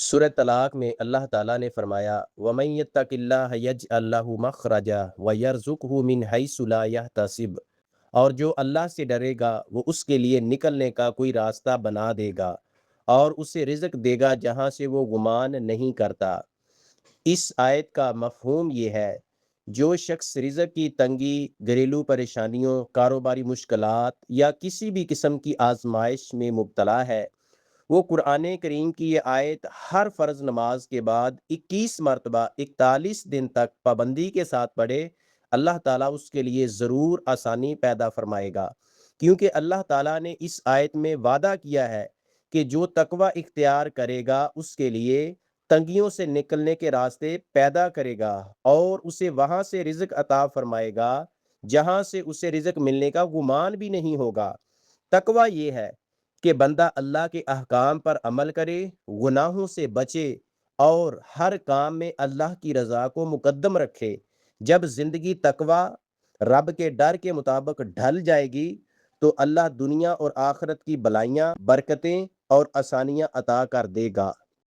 سورہ طلاق میں اللہ تعالیٰ نے فرمایا وَمَن يَتَّقِ اللَّهَ يَجْعَل لَّهُ مَخْرَجًا وَيَرْزُقْهُ مِنْ حَيْثُ لَا يَحْتَسِبُ، اور جو اللہ سے ڈرے گا وہ اس کے لیے نکلنے کا کوئی راستہ بنا دے گا اور اسے رزق دے گا جہاں سے وہ گمان نہیں کرتا۔ اس آیت کا مفہوم یہ ہے، جو شخص رزق کی تنگی، گھریلو پریشانیوں، کاروباری مشکلات یا کسی بھی قسم کی آزمائش میں مبتلا ہے، وہ قرآن کریم کی یہ آیت ہر فرض نماز کے بعد 21 مرتبہ 41 دن تک پابندی کے ساتھ پڑھے، اللہ تعالیٰ اس کے لیے ضرور آسانی پیدا فرمائے گا، کیونکہ اللہ تعالیٰ نے اس آیت میں وعدہ کیا ہے کہ جو تقوی اختیار کرے گا اس کے لیے تنگیوں سے نکلنے کے راستے پیدا کرے گا اور اسے وہاں سے رزق عطا فرمائے گا جہاں سے اسے رزق ملنے کا گمان بھی نہیں ہوگا۔ تقوی یہ ہے کہ بندہ اللہ کے احکام پر عمل کرے، گناہوں سے بچے اور ہر کام میں اللہ کی رضا کو مقدم رکھے۔ جب زندگی تقوی، رب کے ڈر کے مطابق ڈھل جائے گی تو اللہ دنیا اور آخرت کی بلائیاں، برکتیں اور آسانیاں عطا کر دے گا۔